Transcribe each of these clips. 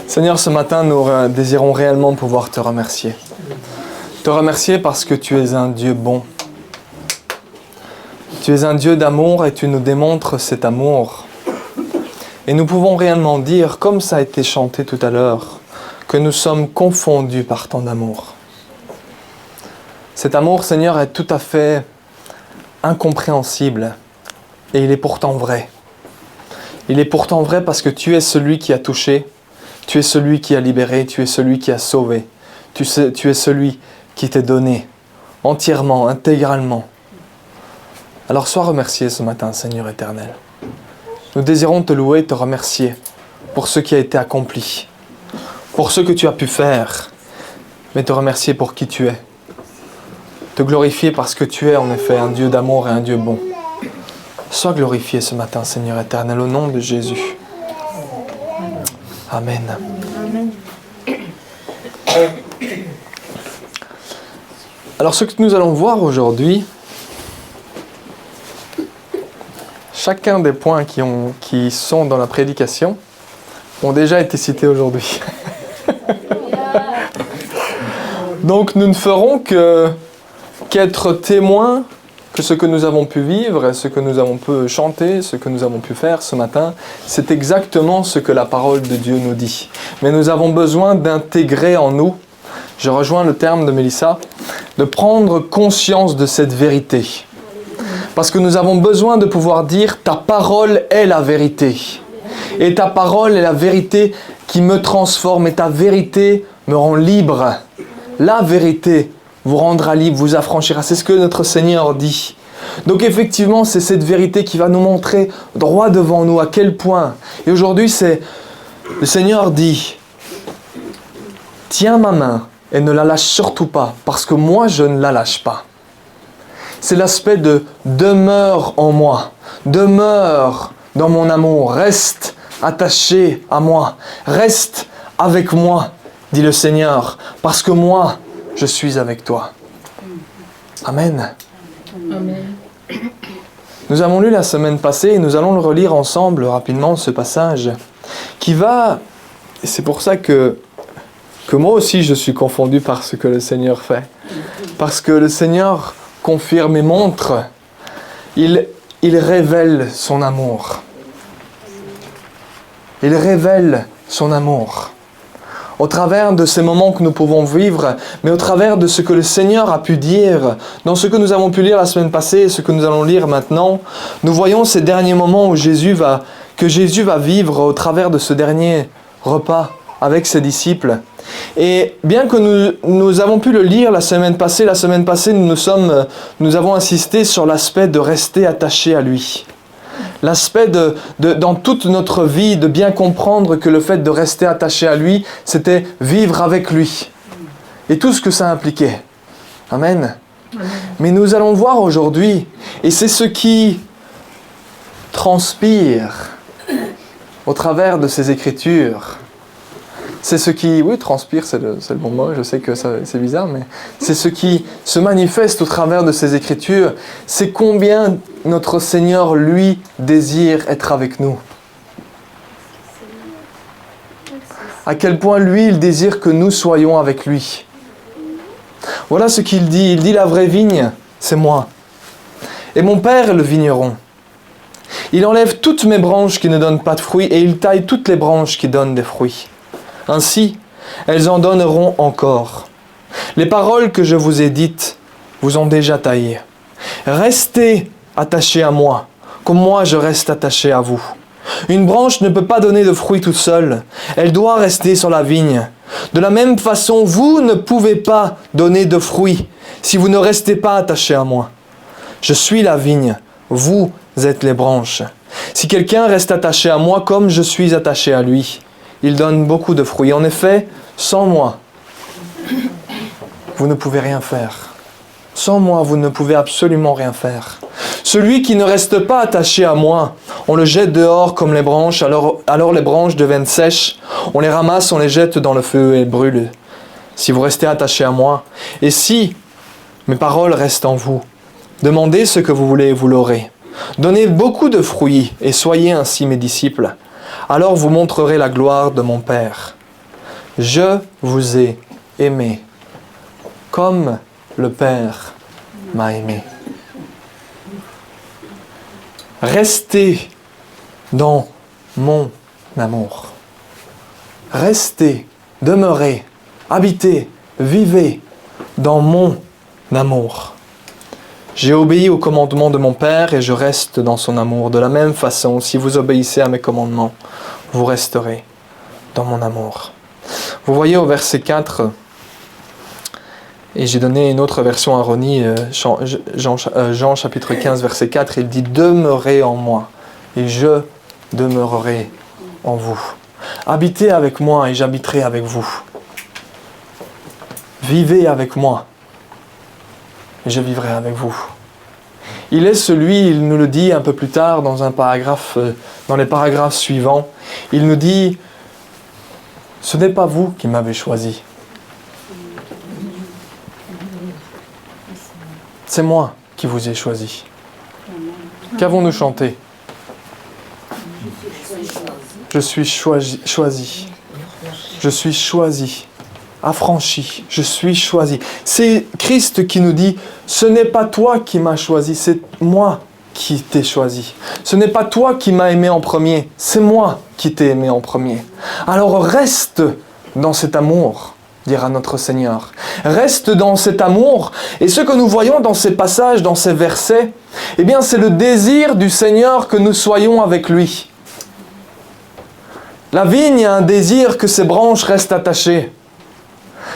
Seigneur, ce matin, nous désirons réellement pouvoir te remercier. Te remercier parce que tu es un Dieu bon. Tu es un Dieu d'amour et tu nous démontres cet amour. Et nous pouvons réellement dire, comme ça a été chanté tout à l'heure, que nous sommes confondus par ton amour. Cet amour, Seigneur, est tout à fait incompréhensible et il est pourtant vrai. Il est pourtant vrai parce que tu es celui qui a touché, tu es celui qui a libéré, tu es celui qui a sauvé, tu es celui qui t'est donné entièrement, intégralement. Alors sois remercié ce matin, Seigneur éternel. Nous désirons te louer et te remercier pour ce qui a été accompli, pour ce que tu as pu faire, mais te remercier pour qui tu es. Te glorifier parce que tu es en effet un Dieu d'amour et un Dieu bon. Sois glorifié ce matin, Seigneur éternel, au nom de Jésus. Amen. Amen. Alors ce que nous allons voir aujourd'hui, chacun des points qui sont dans la prédication ont déjà été cités aujourd'hui. Donc nous ne ferons qu'être témoins que ce que nous avons pu vivre, ce que nous avons pu chanter, ce que nous avons pu faire ce matin, c'est exactement ce que la parole de Dieu nous dit. Mais nous avons besoin d'intégrer en nous, je rejoins le terme de Mélissa, de prendre conscience de cette vérité. Parce que nous avons besoin de pouvoir dire « ta parole est la vérité ». Et ta parole est la vérité qui me transforme et ta vérité me rend libre. La vérité vous rendra libre, vous affranchira. C'est ce que notre Seigneur dit. Donc effectivement, c'est cette vérité qui va nous montrer droit devant nous à quel point. Et aujourd'hui, le Seigneur dit « tiens ma main et ne la lâche surtout pas, parce que moi je ne la lâche pas ». C'est l'aspect de « demeure en moi, demeure dans mon amour, reste attaché à moi, reste avec moi », dit le Seigneur, parce que moi, je suis avec toi. Amen. Amen. Nous avons lu la semaine passée et nous allons le relire ensemble rapidement, ce passage, qui va, et c'est pour ça que moi aussi je suis confondu par ce que le Seigneur fait, parce que le Seigneur confirme et montre, il révèle son amour. Il révèle son amour. Au travers de ces moments que nous pouvons vivre, mais au travers de ce que le Seigneur a pu dire, dans ce que nous avons pu lire la semaine passée et ce que nous allons lire maintenant, nous voyons ces derniers moments où Jésus va vivre au travers de ce dernier repas avec ses disciples. Et bien que nous avons pu le lire la semaine passée, nous avons insisté sur l'aspect de rester attaché à lui. L'aspect dans toute notre vie, de bien comprendre que le fait de rester attaché à lui, c'était vivre avec lui. Et tout ce que ça impliquait. Amen. Mais nous allons voir aujourd'hui, et c'est ce qui transpire au travers de ces Écritures. C'est ce qui, oui, transpire, c'est le bon mot, je sais que c'est bizarre, mais c'est ce qui se manifeste au travers de ces Écritures. C'est combien notre Seigneur, lui, désire être avec nous. À quel point, lui, il désire que nous soyons avec lui. Voilà ce qu'il dit. Il dit, la vraie vigne, c'est moi. Et mon Père est le vigneron. Il enlève toutes mes branches qui ne donnent pas de fruits et il taille toutes les branches qui donnent des fruits. Ainsi, elles en donneront encore. Les paroles que je vous ai dites vous ont déjà taillé. Restez attachés à moi, comme moi je reste attaché à vous. Une branche ne peut pas donner de fruits toute seule. Elle doit rester sur la vigne. De la même façon, vous ne pouvez pas donner de fruits si vous ne restez pas attachés à moi. Je suis la vigne, vous êtes les branches. Si quelqu'un reste attaché à moi comme je suis attaché à lui, il donne beaucoup de fruits. En effet, sans moi, vous ne pouvez rien faire. Sans moi, vous ne pouvez absolument rien faire. Celui qui ne reste pas attaché à moi, on le jette dehors comme les branches, alors les branches deviennent sèches. On les ramasse, on les jette dans le feu et brûlent. Si vous restez attaché à moi, et si mes paroles restent en vous, demandez ce que vous voulez et vous l'aurez. Donnez beaucoup de fruits et soyez ainsi mes disciples. Alors vous montrerez la gloire de mon Père. Je vous ai aimé comme le Père m'a aimé. Restez dans mon amour. Restez, demeurez, habitez, vivez dans mon amour. J'ai obéi aux commandements de mon Père et je reste dans son amour. De la même façon, si vous obéissez à mes commandements, vous resterez dans mon amour. Vous voyez au verset 4, et j'ai donné une autre version à Ronnie, Jean chapitre 15, verset 4, il dit « Demeurez en moi, et je demeurerai en vous. Habitez avec moi, et j'habiterai avec vous. Vivez avec moi, et je vivrai avec vous. » Il est celui, il nous le dit un peu plus tard dans un paragraphe, dans les paragraphes suivants, il nous dit « Ce n'est pas vous qui m'avez choisi. C'est moi qui vous ai choisi. » Qu'avons-nous chanté ? Je suis choisi. Je suis choisi. Affranchi. Je suis choisi. C'est Christ qui nous dit, ce n'est pas toi qui m'as choisi, c'est moi qui t'ai choisi. Ce n'est pas toi qui m'as aimé en premier, c'est moi qui t'ai aimé en premier. Alors reste dans cet amour, dira notre Seigneur. Reste dans cet amour. Et ce que nous voyons dans ces passages, dans ces versets, eh bien c'est le désir du Seigneur que nous soyons avec lui. La vigne a un désir que ses branches restent attachées.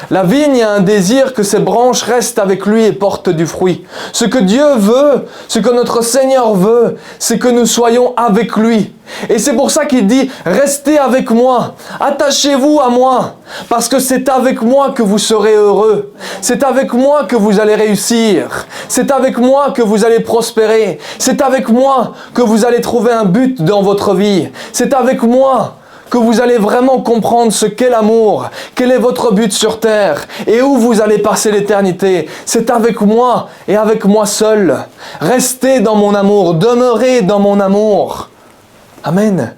La vigne a un désir que ses branches restent avec lui et portent du fruit. Ce que Dieu veut, ce que notre Seigneur veut, c'est que nous soyons avec lui. Et c'est pour ça qu'il dit, restez avec moi, attachez-vous à moi, parce que c'est avec moi que vous serez heureux. C'est avec moi que vous allez réussir. C'est avec moi que vous allez prospérer. C'est avec moi que vous allez trouver un but dans votre vie. C'est avec moi que vous allez vraiment comprendre ce qu'est l'amour, quel est votre but sur terre et où vous allez passer l'éternité. C'est avec moi et avec moi seul. Restez dans mon amour, demeurez dans mon amour. Amen.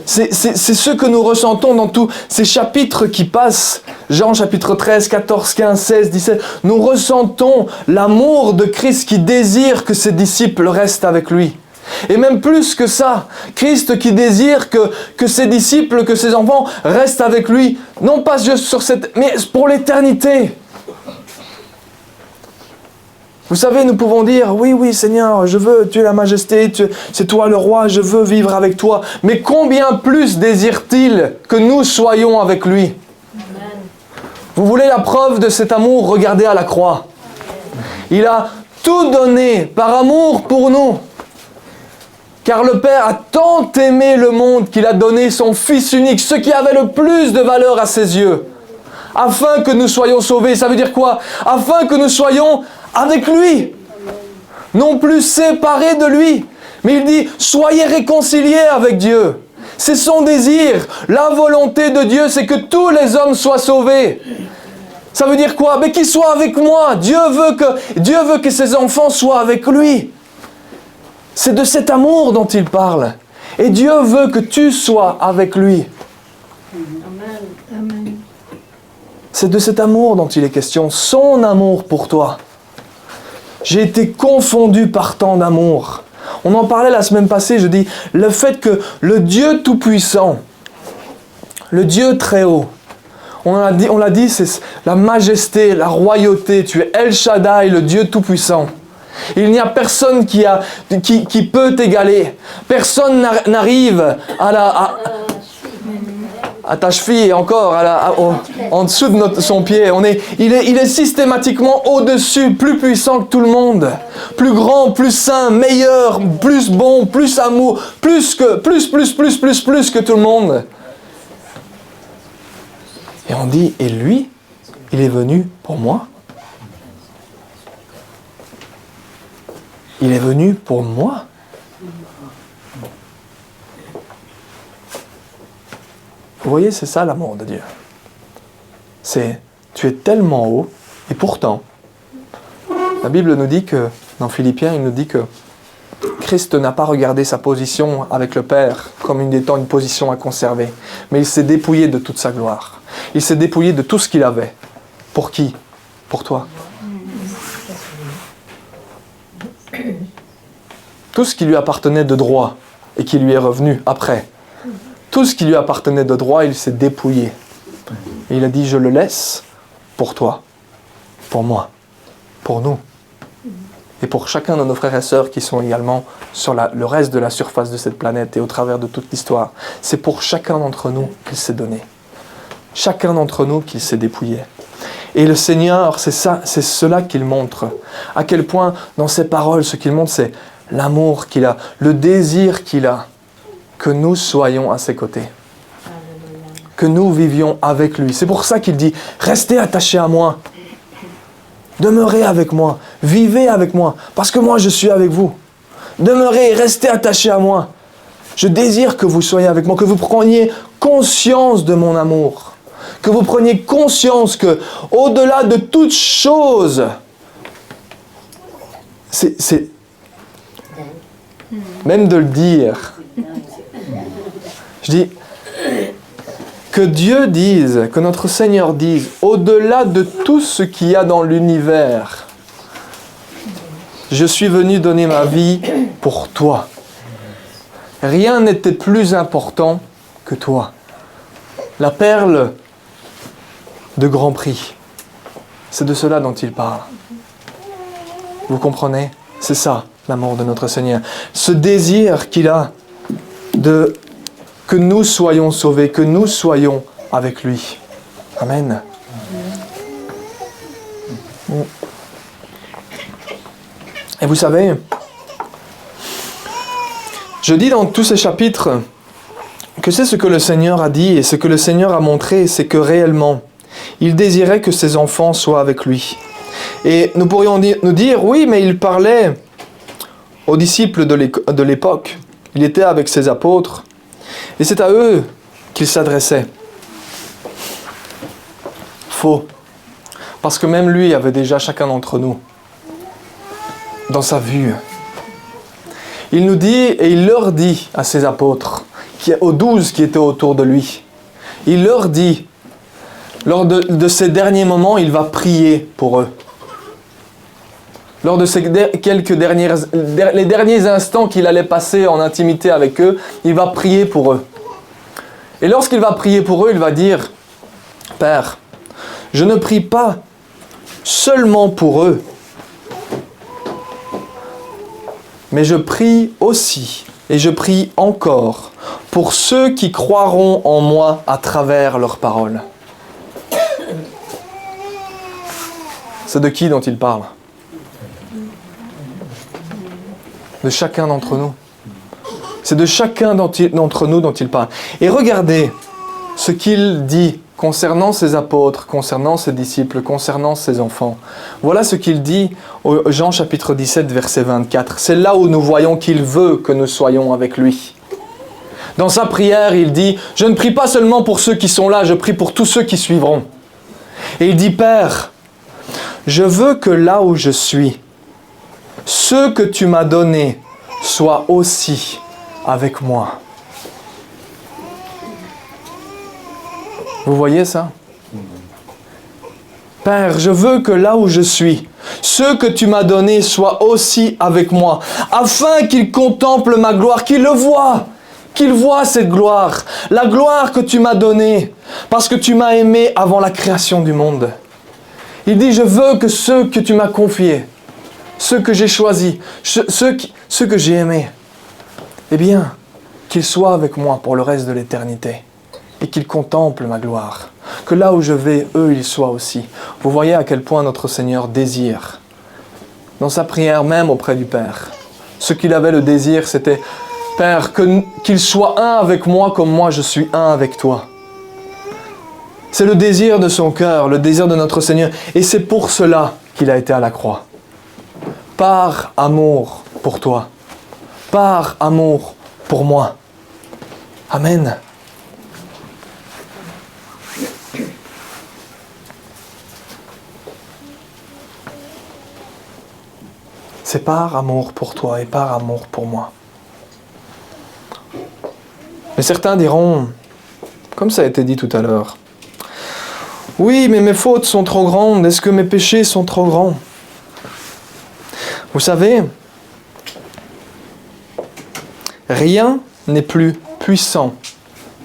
C'est ce que nous ressentons dans tous ces chapitres qui passent. Jean chapitre 13, 14, 15, 16, 17. Nous ressentons l'amour de Christ qui désire que ses disciples restent avec lui. Et même plus que ça, Christ qui désire que ses disciples, que ses enfants restent avec lui, non pas juste sur cette, mais pour l'éternité. Vous savez, nous pouvons dire, oui Seigneur, je veux, tu es la majesté, c'est toi le roi, je veux vivre avec toi. Mais combien plus désire-t-il que nous soyons avec lui ? Amen. Vous voulez la preuve de cet amour ? Regardez à la croix. Il a tout donné par amour pour nous. Car le Père a tant aimé le monde qu'il a donné son Fils unique, ce qui avait le plus de valeur à ses yeux, afin que nous soyons sauvés. Ça veut dire quoi ? Afin que nous soyons avec lui, non plus séparés de lui. Mais il dit, soyez réconciliés avec Dieu. C'est son désir. La volonté de Dieu, c'est que tous les hommes soient sauvés. Ça veut dire quoi ? Mais qu'ils soient avec moi. Dieu veut que ses enfants soient avec lui. C'est de cet amour dont il parle. Et Dieu veut que tu sois avec lui. Amen. C'est de cet amour dont il est question. Son amour pour toi. J'ai été confondu par tant d'amour. On en parlait la semaine passée, je dis, le fait que le Dieu Tout-Puissant, le Dieu très haut, on l'a dit, c'est la majesté, la royauté. Tu es El Shaddai, le Dieu Tout-Puissant. Il n'y a personne qui peut t'égaler. Personne n'arrive à ta cheville et encore en dessous de son pied. Il est systématiquement au-dessus, plus puissant que tout le monde. Plus grand, plus saint, meilleur, plus bon, plus amour, plus que tout le monde. Et on dit, et lui, il est venu pour moi. Il est venu pour moi. Vous voyez, c'est ça l'amour de Dieu. C'est, tu es tellement haut, et pourtant, la Bible nous dit que, dans Philippiens, il nous dit que Christ n'a pas regardé sa position avec le Père comme étant une position à conserver, mais il s'est dépouillé de toute sa gloire. Il s'est dépouillé de tout ce qu'il avait. Pour qui? Pour toi. Tout ce qui lui appartenait de droit et qui lui est revenu après. Tout ce qui lui appartenait de droit, il s'est dépouillé. Et il a dit, je le laisse pour toi, pour moi, pour nous. Et pour chacun de nos frères et sœurs qui sont également sur le reste de la surface de cette planète et au travers de toute l'histoire. C'est pour chacun d'entre nous qu'il s'est donné. Chacun d'entre nous qu'il s'est dépouillé. Et le Seigneur, c'est cela qu'il montre. À quel point, dans ses paroles, ce qu'il montre, c'est l'amour qu'il a, le désir qu'il a, que nous soyons à ses côtés. Que nous vivions avec lui. C'est pour ça qu'il dit, restez attachés à moi. Demeurez avec moi, vivez avec moi, parce que moi je suis avec vous. Demeurez et restez attachés à moi. Je désire que vous soyez avec moi, que vous preniez conscience de mon amour. Que vous preniez conscience que, au-delà de toute chose, c'est même de le dire. Je dis, que Dieu dise, que notre Seigneur dise, au-delà de tout ce qu'il y a dans l'univers, je suis venu donner ma vie pour toi. Rien n'était plus important que toi. La perle de grand prix, c'est de cela dont il parle. Vous comprenez? C'est ça, l'amour de notre Seigneur. Ce désir qu'il a que nous soyons sauvés, que nous soyons avec lui. Amen. Et vous savez, je dis dans tous ces chapitres que c'est ce que le Seigneur a dit et ce que le Seigneur a montré, c'est que réellement, il désirait que ses enfants soient avec lui. Et nous pourrions nous dire, oui, mais il parlait aux disciples de l'époque. Il était avec ses apôtres. Et c'est à eux qu'il s'adressait. Faux. Parce que même lui avait déjà chacun d'entre nous dans sa vue. Il nous dit, et il leur dit à ses apôtres, aux 12 qui étaient autour de lui, il leur dit, lors de ces derniers moments, il va prier pour eux. Lors de ces les derniers instants qu'il allait passer en intimité avec eux, il va prier pour eux. Et lorsqu'il va prier pour eux, il va dire, « Père, je ne prie pas seulement pour eux, mais je prie aussi, et je prie encore, pour ceux qui croiront en moi à travers leurs paroles. » C'est de qui dont il parle? De chacun d'entre nous. C'est de chacun d'entre nous dont il parle. Et regardez ce qu'il dit concernant ses apôtres, concernant ses disciples, concernant ses enfants. Voilà ce qu'il dit au Jean chapitre 17, verset 24. C'est là où nous voyons qu'il veut que nous soyons avec lui. Dans sa prière, il dit, « Je ne prie pas seulement pour ceux qui sont là, je prie pour tous ceux qui suivront. » Et il dit, « Père, je veux que là où je suis, ceux que tu m'as donnés soient aussi avec moi. » Vous voyez ça? Père, je veux que là où je suis, ceux que tu m'as donnés soient aussi avec moi, afin qu'ils contemplent ma gloire, qu'ils le voient, qu'ils voient cette gloire, la gloire que tu m'as donnée, parce que tu m'as aimé avant la création du monde. Il dit, je veux que ceux que tu m'as confiés, ceux que j'ai choisis, ceux que j'ai aimés, eh bien, qu'ils soient avec moi pour le reste de l'éternité et qu'ils contemplent ma gloire. Que là où je vais, eux, ils soient aussi. Vous voyez à quel point notre Seigneur désire, dans sa prière même auprès du Père, ce qu'il avait le désir, c'était « Père, qu'ils soient un avec moi comme moi je suis un avec toi. » C'est le désir de son cœur, le désir de notre Seigneur. Et c'est pour cela qu'il a été à la croix. Par amour pour toi. Par amour pour moi. Amen. C'est par amour pour toi et par amour pour moi. Mais certains diront, comme ça a été dit tout à l'heure, « Oui, mais mes fautes sont trop grandes. Est-ce que mes péchés sont trop grands ?» Vous savez, rien n'est plus puissant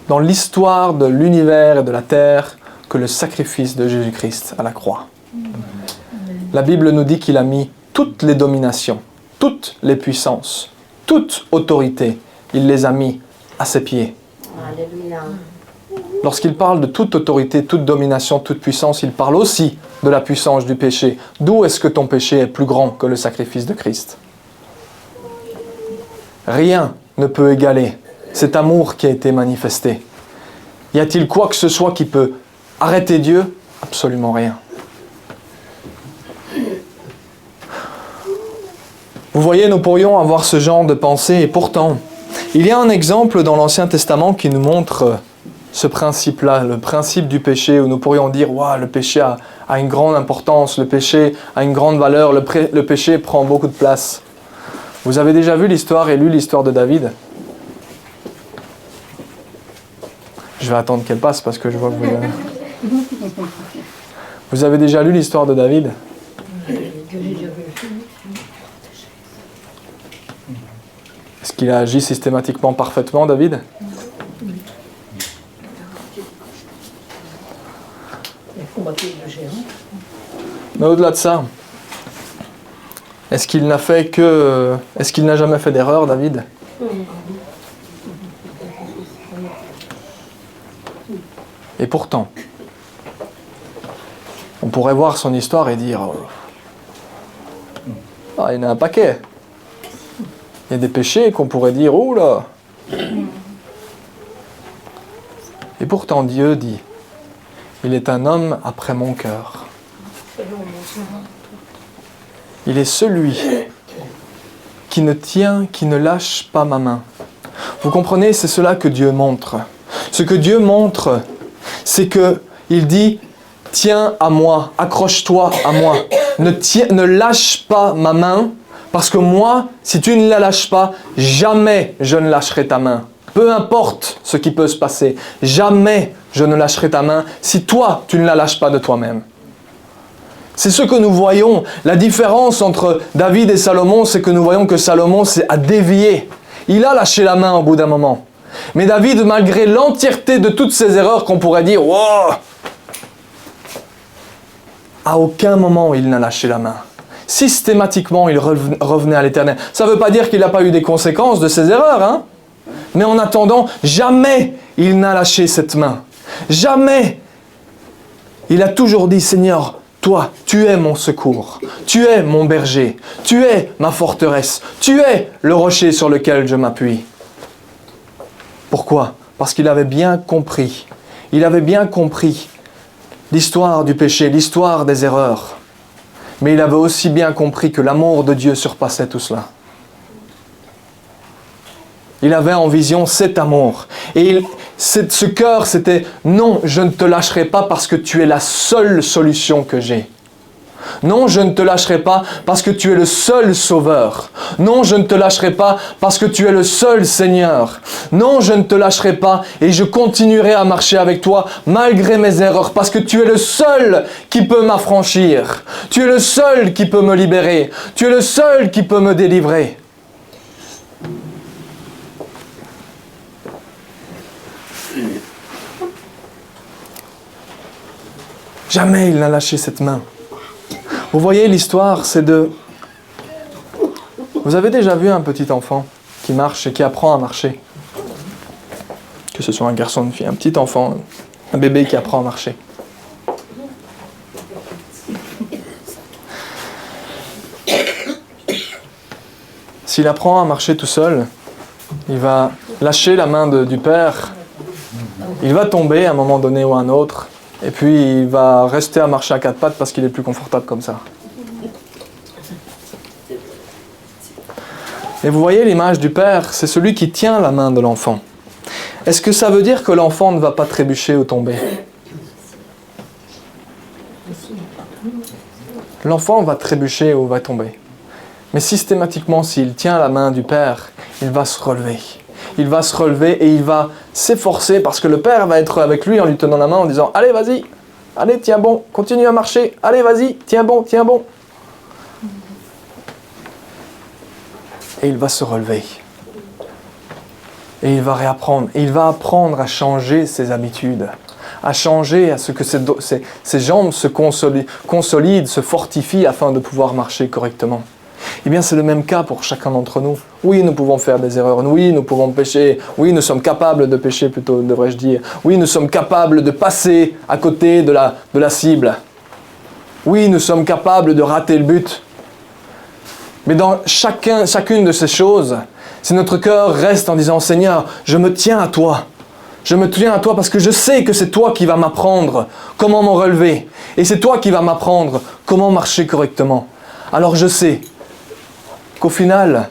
dans l'histoire de l'univers et de la terre que le sacrifice de Jésus-Christ à la croix. La Bible nous dit qu'il a mis toutes les dominations, toutes les puissances, toute autorité, il les a mis à ses pieds. Alléluia. Lorsqu'il parle de toute autorité, toute domination, toute puissance, il parle aussi de la puissance du péché. D'où est-ce que ton péché est plus grand que le sacrifice de Christ? Rien ne peut égaler cet amour qui a été manifesté. Y a-t-il quoi que ce soit qui peut arrêter Dieu? Absolument rien. Vous voyez, nous pourrions avoir ce genre de pensée et pourtant, il y a un exemple dans l'Ancien Testament qui nous montre ce principe-là, le principe du péché, où nous pourrions dire « Waouh, le péché a une grande importance, le péché a une grande valeur, le péché prend beaucoup de place. » Vous avez déjà vu l'histoire et lu l'histoire de David? Je vais attendre qu'elle passe parce que je vois que vous avez... Vous avez déjà lu l'histoire de David? Est-ce qu'il a agi systématiquement parfaitement, David? Mais au-delà de ça, est-ce qu'il n'a jamais fait d'erreur, David? Et pourtant, on pourrait voir son histoire et dire « Ah, il y en a un paquet. Il y a des péchés qu'on pourrait dire « Oh là !» Et pourtant, Dieu dit « Il est un homme après mon cœur. » Il est celui qui ne tient, qui ne lâche pas ma main. Vous comprenez, c'est cela que Dieu montre. Ce que Dieu montre, c'est qu'il dit « Tiens à moi, accroche-toi à moi. Ne lâche pas ma main, parce que moi, si tu ne la lâches pas, jamais je ne lâcherai ta main. Peu importe ce qui peut se passer, jamais je ne lâcherai ta main si toi, tu ne la lâches pas de toi-même. » C'est ce que nous voyons. La différence entre David et Salomon, c'est que nous voyons que Salomon a dévié. Il a lâché la main au bout d'un moment. Mais David, malgré l'entièreté de toutes ses erreurs qu'on pourrait dire, wow, à aucun moment il n'a lâché la main. Systématiquement, il revenait à l'Éternel. Ça ne veut pas dire qu'il n'a pas eu des conséquences de ses erreurs, hein? Mais en attendant, jamais il n'a lâché cette main. Jamais. Il a toujours dit, Seigneur, toi, tu es mon secours, tu es mon berger, tu es ma forteresse, tu es le rocher sur lequel je m'appuie. Pourquoi? Parce qu'il avait bien compris. Il avait bien compris l'histoire du péché, l'histoire des erreurs. Mais il avait aussi bien compris que l'amour de Dieu surpassait tout cela. Il avait en vision cet amour. Et ce cœur, c'était « Non, je ne te lâcherai pas parce que tu es la seule solution que j'ai. Non, je ne te lâcherai pas parce que tu es le seul sauveur. Non, je ne te lâcherai pas parce que tu es le seul Seigneur. Non, je ne te lâcherai pas et je continuerai à marcher avec toi malgré mes erreurs parce que tu es le seul qui peut m'affranchir. Tu es le seul qui peut me libérer. Tu es le seul qui peut me délivrer. » Jamais il n'a lâché cette main. Vous voyez, l'histoire, c'est de... Vous avez déjà vu un petit enfant qui marche et qui apprend à marcher? Que ce soit un garçon ou une fille, un petit enfant, un bébé qui apprend à marcher. S'il apprend à marcher tout seul, il va lâcher la main du père, il va tomber à un moment donné ou à un autre, et puis il va rester à marcher à quatre pattes parce qu'il est plus confortable comme ça. Et vous voyez l'image du père, c'est celui qui tient la main de l'enfant. Est-ce que ça veut dire que l'enfant ne va pas trébucher ou tomber? L'enfant va trébucher ou va tomber. Mais systématiquement, s'il tient la main du Père, il va se relever. Il va se relever et il va s'efforcer parce que le Père va être avec lui en lui tenant la main en disant « Allez, vas-y, allez, tiens bon, continue à marcher, allez, vas-y, tiens bon, tiens bon. » Et il va se relever. Et il va réapprendre. Et il va apprendre à changer ses habitudes, à changer à ce que ses jambes se consolident, se fortifient afin de pouvoir marcher correctement. Eh bien, c'est le même cas pour chacun d'entre nous. Oui, nous pouvons faire des erreurs. Oui, nous pouvons pécher. Oui, nous sommes capables de pécher, plutôt, devrais-je dire. Oui, nous sommes capables de passer à côté de la cible. Oui, nous sommes capables de rater le but. Mais dans chacune de ces choses, si notre cœur reste en disant « Seigneur, je me tiens à toi. Je me tiens à toi parce que je sais que c'est toi qui vas m'apprendre comment me relever. Et c'est toi qui vas m'apprendre comment marcher correctement. Alors je sais qu'au final,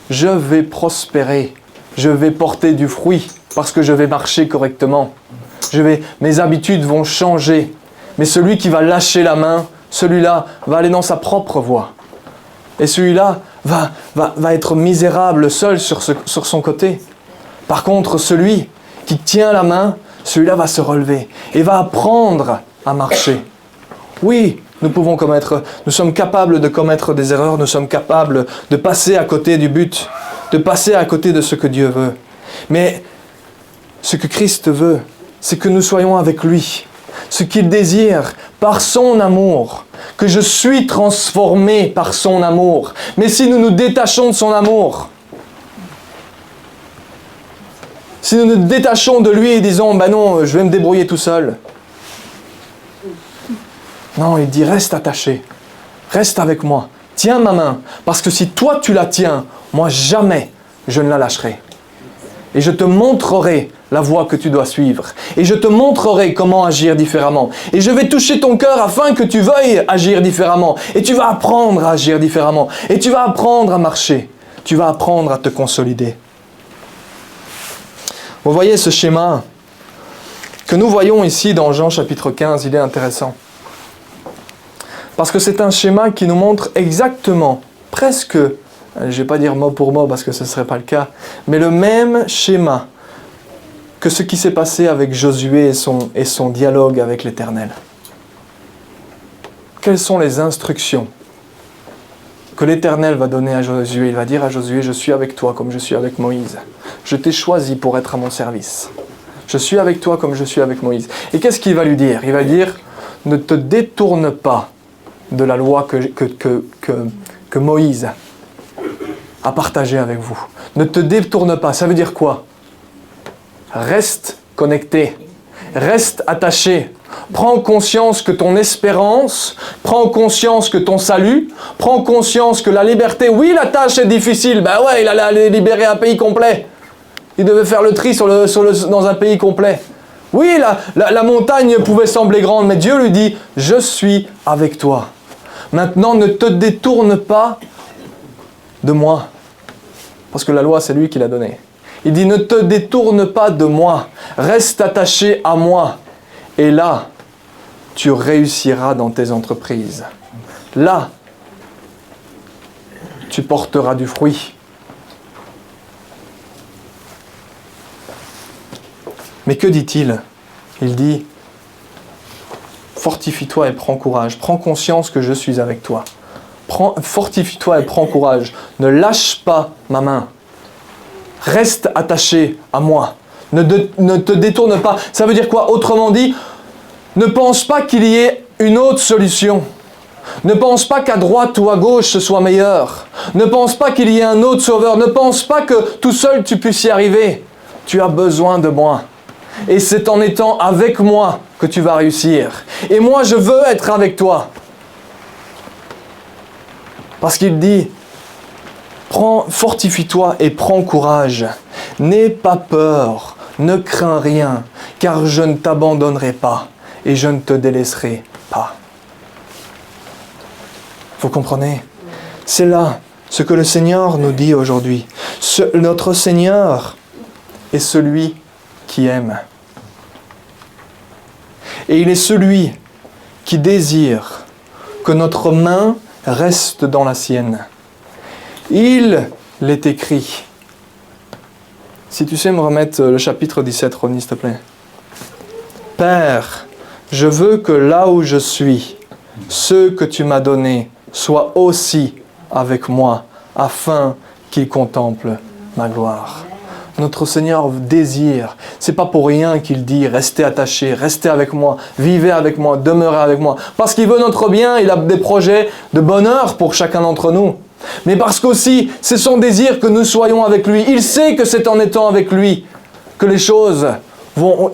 je vais prospérer. Je vais porter du fruit parce que je vais marcher correctement. Mes habitudes vont changer. Mais celui qui va lâcher la main, celui-là va aller dans sa propre voie. Et celui-là va être misérable seul sur son côté. Par contre, celui qui tient la main, celui-là va se relever et va apprendre à marcher. Oui, nous sommes capables de commettre des erreurs, nous sommes capables de passer à côté du but, de passer à côté de ce que Dieu veut. Mais ce que Christ veut, c'est que nous soyons avec lui. Ce qu'il désire par son amour, que je suis transformé par son amour. Mais si nous nous détachons de son amour, si nous nous détachons de lui et disons « Ben non, je vais me débrouiller tout seul », non, il dit « Reste attaché, reste avec moi, tiens ma main, parce que si toi tu la tiens, moi jamais je ne la lâcherai. Et je te montrerai la voie que tu dois suivre. Et je te montrerai comment agir différemment. Et je vais toucher ton cœur afin que tu veuilles agir différemment. Et tu vas apprendre à agir différemment. Et tu vas apprendre à marcher. Tu vas apprendre à te consolider. » Vous voyez ce schéma que nous voyons ici dans Jean chapitre 15, il est intéressant. Parce que c'est un schéma qui nous montre exactement, presque, je ne vais pas dire mot pour mot parce que ce ne serait pas le cas, mais le même schéma que ce qui s'est passé avec Josué et son dialogue avec l'Éternel. Quelles sont les instructions que l'Éternel va donner à Josué? Il va dire à Josué, je suis avec toi comme je suis avec Moïse. Je t'ai choisi pour être à mon service. Je suis avec toi comme je suis avec Moïse. Et qu'est-ce qu'il va lui dire? Il va lui dire, ne te détourne pas de la loi que Moïse a partagée avec vous. Ne te détourne pas. Ça veut dire quoi? Reste connecté. Reste attaché. Prends conscience que ton espérance, prends conscience que ton salut, prends conscience que la liberté, oui, la tâche est difficile. Ben ouais, il allait aller libérer un pays complet. Il devait faire le tri dans un pays complet. Oui, la montagne pouvait sembler grande, mais Dieu lui dit, je suis avec toi. Maintenant, ne te détourne pas de moi. Parce que la loi, c'est lui qui l'a donnée. Il dit, ne te détourne pas de moi. Reste attaché à moi. Et là, tu réussiras dans tes entreprises. Là, tu porteras du fruit. Mais que dit-il? Il dit, fortifie-toi et prends courage. Prends conscience que je suis avec toi. Fortifie-toi et prends courage. Ne lâche pas ma main. Reste attaché à moi. Ne te détourne pas. Ça veut dire quoi? Autrement dit, ne pense pas qu'il y ait une autre solution. Ne pense pas qu'à droite ou à gauche ce soit meilleur. Ne pense pas qu'il y ait un autre sauveur. Ne pense pas que tout seul tu puisses y arriver. Tu as besoin de moi. Et c'est en étant avec moi que tu vas réussir. Et moi, je veux être avec toi. Parce qu'il dit, fortifie-toi et prends courage. N'aie pas peur, ne crains rien, car je ne t'abandonnerai pas et je ne te délaisserai pas. Vous comprenez? C'est là ce que le Seigneur nous dit aujourd'hui. Notre Seigneur est celui qui aime. Et il est celui qui désire que notre main reste dans la sienne. Il l'est écrit. Si tu sais me remettre le chapitre 17, Ronnie, s'il te plaît. Père, je veux que là où je suis, ceux que tu m'as donnés soient aussi avec moi, afin qu'ils contemplent ma gloire. Notre Seigneur désire. C'est pas pour rien qu'il dit restez attachés, restez avec moi, vivez avec moi, demeurez avec moi. Parce qu'il veut notre bien, il a des projets de bonheur pour chacun d'entre nous. Mais parce qu'aussi, c'est son désir que nous soyons avec lui. Il sait que c'est en étant avec lui que les choses vont,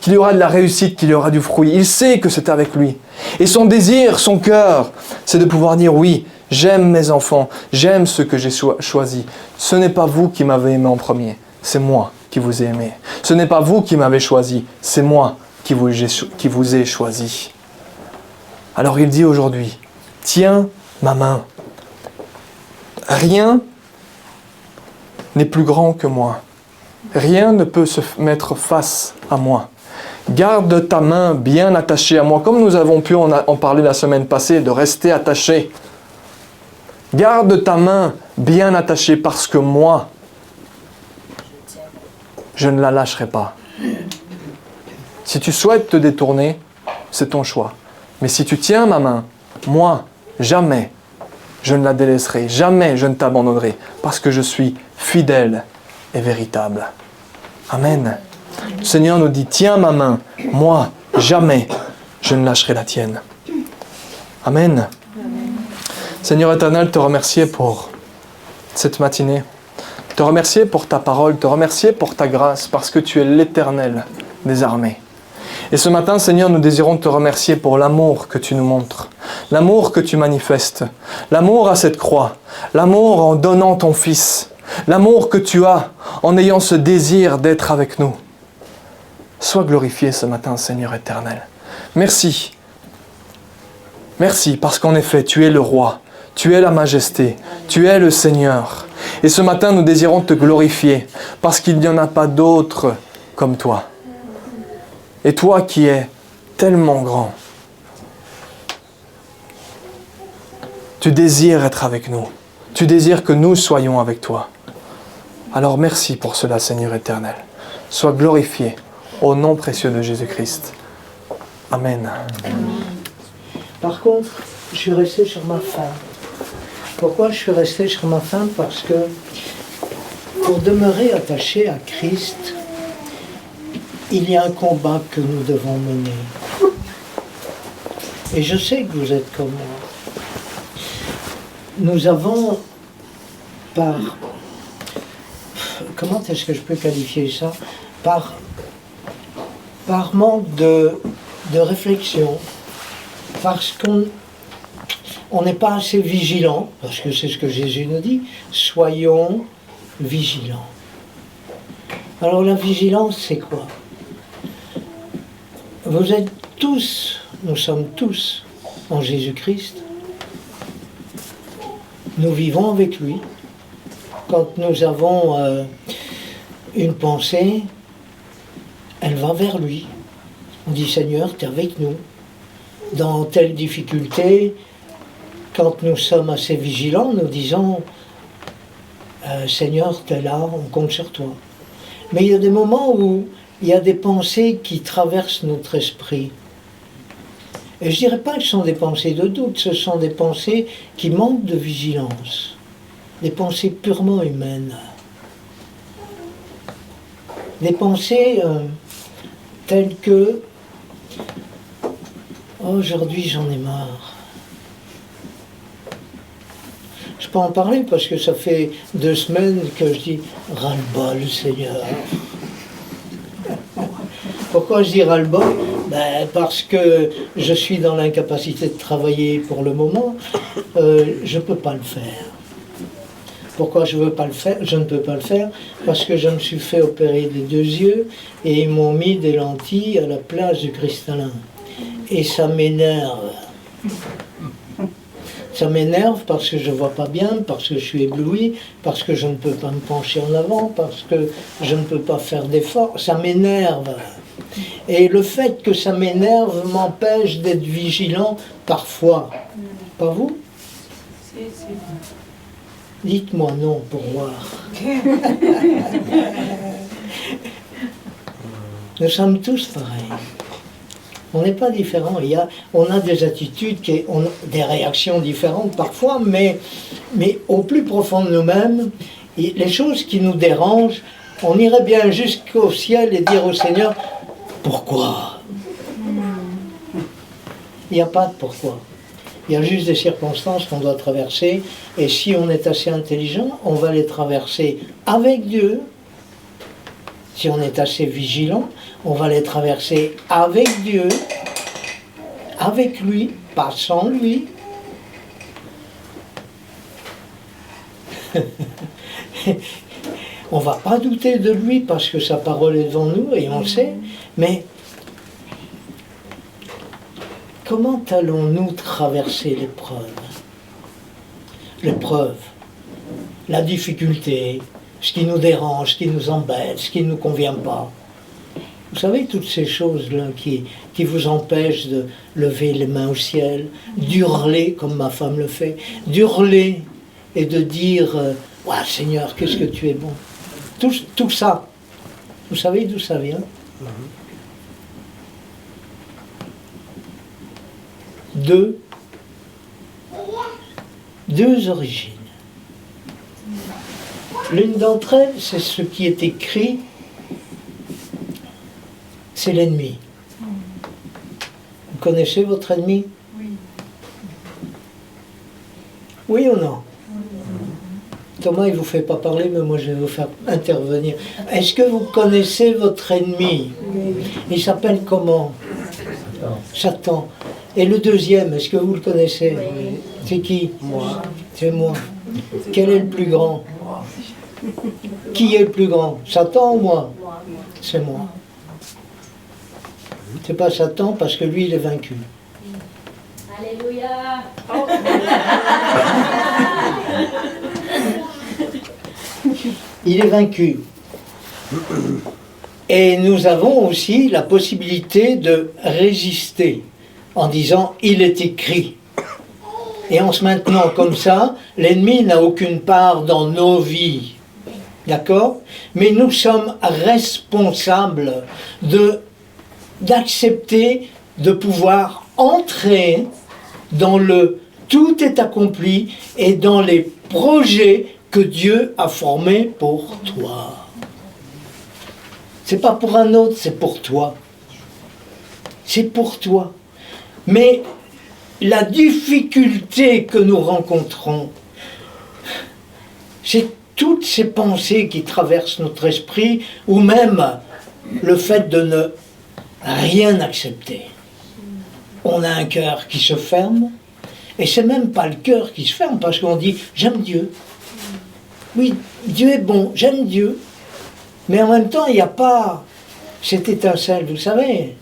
qu'il y aura de la réussite, qu'il y aura du fruit. Il sait que c'est avec lui. Et son désir, son cœur, c'est de pouvoir dire oui, j'aime mes enfants, j'aime ceux que j'ai choisis. Ce n'est pas vous qui m'avez aimé en premier. C'est moi qui vous ai aimé. Ce n'est pas vous qui m'avez choisi, c'est moi qui vous ai choisi. Alors il dit aujourd'hui, tiens ma main. Rien n'est plus grand que moi. Rien ne peut se mettre face à moi. Garde ta main bien attachée à moi, comme nous avons pu en parler la semaine passée, de rester attaché. Garde ta main bien attachée parce que moi, je ne la lâcherai pas. Si tu souhaites te détourner, c'est ton choix. Mais si tu tiens ma main, moi, jamais, je ne la délaisserai. Jamais je ne t'abandonnerai. Parce que je suis fidèle et véritable. Amen. Le Seigneur nous dit, tiens ma main, moi, jamais, je ne lâcherai la tienne. Amen. Seigneur éternel, te remercier pour cette matinée. Te remercier pour ta parole, te remercier pour ta grâce, parce que tu es l'Éternel des armées. Et ce matin, Seigneur, nous désirons te remercier pour l'amour que tu nous montres, l'amour que tu manifestes, l'amour à cette croix, l'amour en donnant ton Fils, l'amour que tu as en ayant ce désir d'être avec nous. Sois glorifié ce matin, Seigneur éternel. Merci. Merci, parce qu'en effet, tu es le roi, tu es la majesté, tu es le Seigneur. Et ce matin, nous désirons te glorifier, parce qu'il n'y en a pas d'autre comme toi. Et toi qui es tellement grand, tu désires être avec nous. Tu désires que nous soyons avec toi. Alors merci pour cela, Seigneur éternel. Sois glorifié au nom précieux de Jésus-Christ. Amen. Par contre, je suis resté sur ma faim. Pourquoi je suis resté sur ma faim? Parce que pour demeurer attaché à Christ, il y a un combat que nous devons mener. Et je sais que vous êtes comme moi. Nous avons, comment est-ce que je peux qualifier ça? Par manque de réflexion, parce qu'on n'est pas assez vigilant, parce que c'est ce que Jésus nous dit, soyons vigilants. Alors la vigilance, c'est quoi? Vous êtes tous, nous sommes tous en Jésus-Christ. Nous vivons avec lui. Quand nous avons une pensée, elle va vers lui. On dit, Seigneur, tu es avec nous. Dans telle difficulté, quand nous sommes assez vigilants, nous disons, Seigneur, tu es là, on compte sur toi. Mais il y a des moments où il y a des pensées qui traversent notre esprit. Et je ne dirais pas que ce sont des pensées de doute, ce sont des pensées qui manquent de vigilance. Des pensées purement humaines. Des pensées telles que aujourd'hui j'en ai marre. Je peux en parler parce que ça fait 2 semaines que je dis ras-le-bol, Seigneur. Pourquoi je dis ras-le-bol? Parce que je suis dans l'incapacité de travailler pour le moment. Je ne peux pas le faire. Pourquoi je veux pas le faire? Je ne peux pas le faire parce que je me suis fait opérer des 2 yeux et ils m'ont mis des lentilles à la place du cristallin. Et ça m'énerve. Ça m'énerve parce que je ne vois pas bien, parce que je suis ébloui, parce que je ne peux pas me pencher en avant, parce que je ne peux pas faire d'efforts. Ça m'énerve. Et le fait que ça m'énerve m'empêche d'être vigilant parfois. Pas vous? Dites-moi non pour voir. Nous sommes tous pareils. On n'est pas différents. On a des attitudes, des réactions différentes parfois, mais au plus profond de nous-mêmes, les choses qui nous dérangent, on irait bien jusqu'au ciel et dire au Seigneur, pourquoi? Il n'y a pas de pourquoi. Il y a juste des circonstances qu'on doit traverser, et si on est assez intelligent, on va les traverser avec Dieu. Si on est assez vigilant, on va les traverser avec Dieu, avec lui, pas sans lui. On ne va pas douter de lui parce que sa parole est devant nous et on le sait, mais comment allons-nous traverser l'épreuve? L'épreuve, la difficulté, ce qui nous dérange, ce qui nous embête, ce qui ne nous convient pas. Vous savez, toutes ces choses-là qui vous empêchent de lever les mains au ciel, d'hurler comme ma femme le fait, d'hurler et de dire « Ouah, Seigneur, qu'est-ce que tu es bon !» Tout ça, vous savez d'où ça vient? Deux origines. L'une d'entre elles, c'est ce qui est écrit, c'est l'ennemi. Vous connaissez votre ennemi? Oui. Oui ou non? Thomas, il ne vous fait pas parler, mais moi je vais vous faire intervenir. Est-ce que vous connaissez votre ennemi? Il s'appelle comment? Satan. Et le deuxième, est-ce que vous le connaissez? C'est qui? Moi. C'est moi. Quel est le plus grand? Qui est le plus grand? Satan ou moi? C'est moi. C'est pas Satan parce que lui il est vaincu. Alléluia. Il est vaincu. Et nous avons aussi la possibilité de résister en disant « il est écrit ». Et en se maintenant comme ça, l'ennemi n'a aucune part dans nos vies. D'accord? Mais nous sommes responsables d'accepter de pouvoir entrer dans le tout est accompli et dans les projets que Dieu a formés pour toi. C'est pas pour un autre, c'est pour toi. C'est pour toi. Mais la difficulté que nous rencontrons, c'est toutes ces pensées qui traversent notre esprit, ou même le fait de ne rien accepter. On a un cœur qui se ferme, et c'est même pas le cœur qui se ferme, parce qu'on dit « j'aime Dieu ». Oui, Dieu est bon, j'aime Dieu. Mais en même temps, il n'y a pas cette étincelle, vous savez.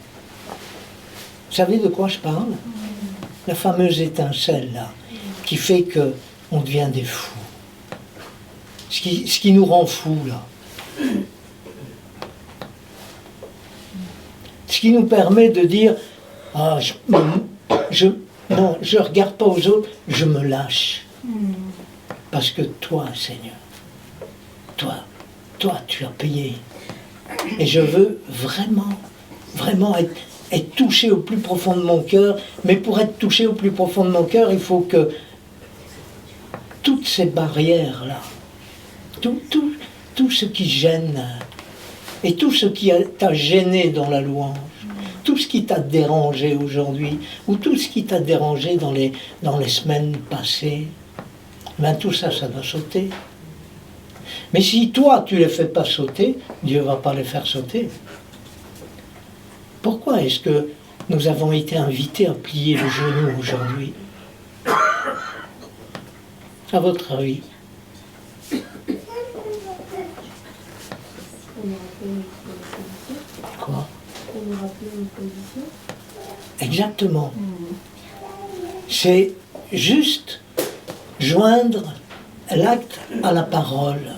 Vous savez de quoi je parle? La fameuse étincelle, là, qui fait qu'on devient des fous. Ce qui nous rend fous, là. Ce qui nous permet de dire, ah, je regarde pas aux autres, je me lâche. Parce que toi, Seigneur, toi, tu as payé. Et je veux vraiment être touché au plus profond de mon cœur. Mais pour être touché au plus profond de mon cœur, il faut que toutes ces barrières-là, tout ce qui gêne, et tout ce qui t'a gêné dans la louange, tout ce qui t'a dérangé aujourd'hui, ou tout ce qui t'a dérangé dans les semaines passées, ben tout ça, ça doit sauter. Mais si toi, tu ne les fais pas sauter, Dieu ne va pas les faire sauter. Pourquoi est-ce que nous avons été invités à plier le genou aujourd'hui? À votre avis? Quoi? Exactement. C'est juste joindre l'acte à la parole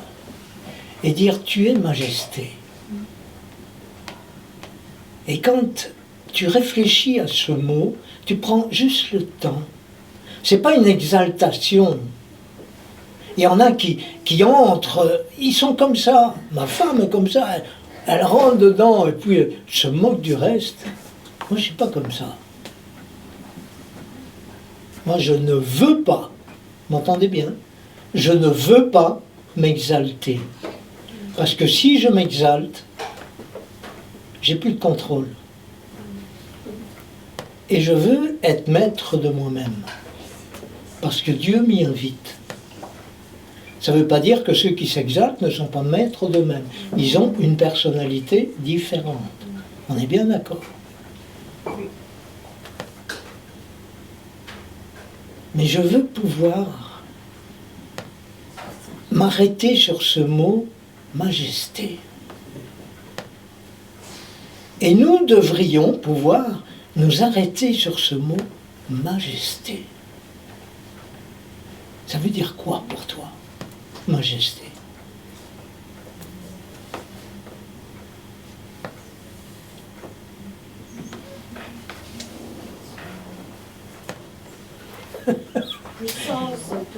et dire tu es majesté. Et quand tu réfléchis à ce mot, tu prends juste le temps. C'est pas une exaltation. Il y en a qui entrent, ils sont comme ça. Ma femme est comme ça, elle rentre dedans et puis elle se moque du reste. Moi, je ne suis pas comme ça. Moi, je ne veux pas, m'entendez bien, je ne veux pas m'exalter. Parce que si je m'exalte, j'ai plus de contrôle. Et je veux être maître de moi-même. Parce que Dieu m'y invite. Ça ne veut pas dire que ceux qui s'exaltent ne sont pas maîtres d'eux-mêmes. Ils ont une personnalité différente. On est bien d'accord. Mais je veux pouvoir m'arrêter sur ce mot majesté. Et nous devrions pouvoir nous arrêter sur ce mot majesté. Ça veut dire quoi pour toi, majesté?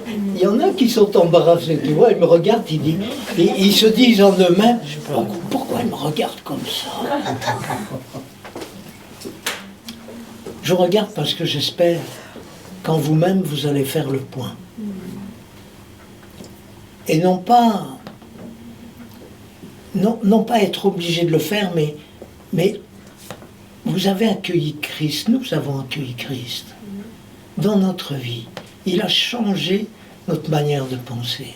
Il y en a qui sont embarrassés, tu vois, ils me regardent, ils se disent en eux-mêmes, pourquoi ils me regardent comme ça? Je regarde parce que j'espère qu'en vous-même, vous allez faire le point. Et non pas être obligé de le faire, mais vous avez accueilli Christ, nous avons accueilli Christ dans notre vie. Il a changé notre manière de penser.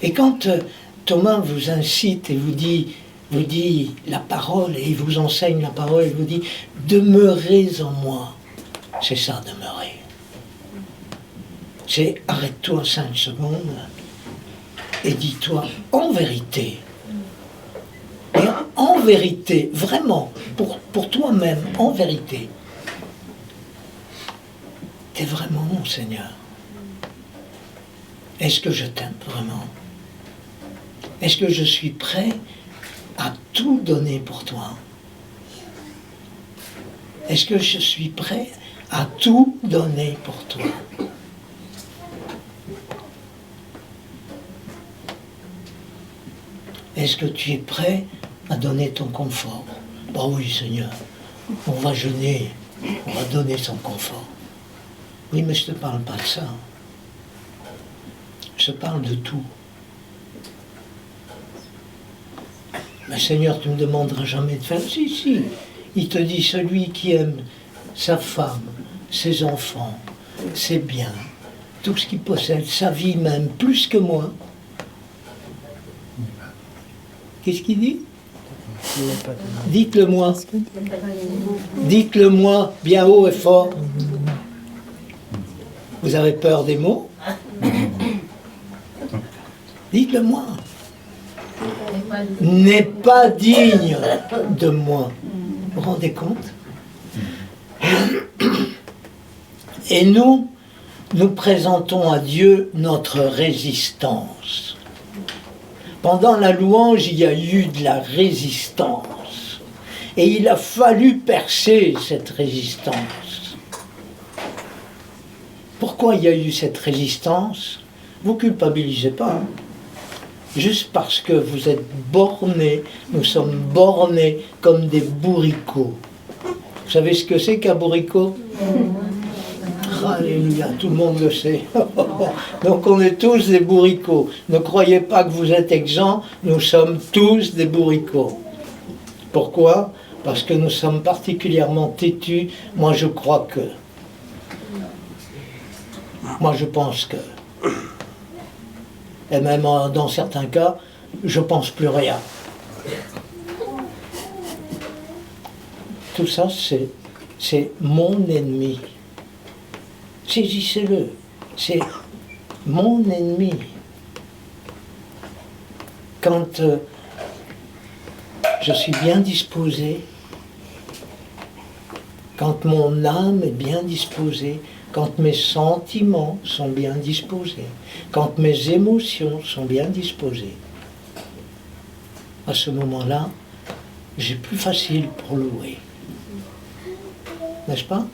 Et quand Thomas vous incite et vous dit la parole, et il vous enseigne la parole, il vous dit « Demeurez en moi », c'est ça, demeurer. C'est arrête-toi 5 secondes et dis-toi en vérité. Et en vérité, vraiment, pour toi-même, en vérité, t'es vraiment mon Seigneur. Est-ce que je t'aime vraiment? Est-ce que je suis prêt à tout donner pour toi? Est-ce que je suis prêt à tout donner pour toi? Est-ce que tu es prêt à donner ton confort? Bah oui, Seigneur, on va jeûner, on va donner son confort. Oui, mais je ne te parle pas de ça. Je te parle de tout. Mais Seigneur, tu ne me demanderas jamais de faire. Si. Il te dit, celui qui aime sa femme, ses enfants, ses biens, tout ce qu'il possède, sa vie même, plus que moi. Qu'est-ce qu'il dit? Dites-le moi. Dites-le moi bien haut et fort. Vous avez peur des mots? Dites-le moi. N'est pas digne de moi. Vous vous rendez compte? Et nous présentons à Dieu notre résistance. Pendant la louange, il y a eu de la résistance. Et il a fallu percer cette résistance. Pourquoi il y a eu cette résistance? Vous ne culpabilisez pas. Hein? Juste parce que vous êtes bornés, nous sommes bornés comme des bourricots. Vous savez ce que c'est qu'un bourricot? Alléluia, tout le monde le sait. Donc on est tous des bourricots. Ne croyez pas que vous êtes exempts, nous sommes tous des bourricots. Pourquoi? Parce que nous sommes particulièrement têtus. Moi je crois que. Moi je pense que. Et même dans certains cas, je pense plus rien. Tout ça, c'est mon ennemi. Saisissez-le. C'est mon ennemi. Quand je suis bien disposé, quand mon âme est bien disposée, quand mes sentiments sont bien disposés, quand mes émotions sont bien disposées, à ce moment-là, j'ai plus facile pour louer. N'est-ce pas?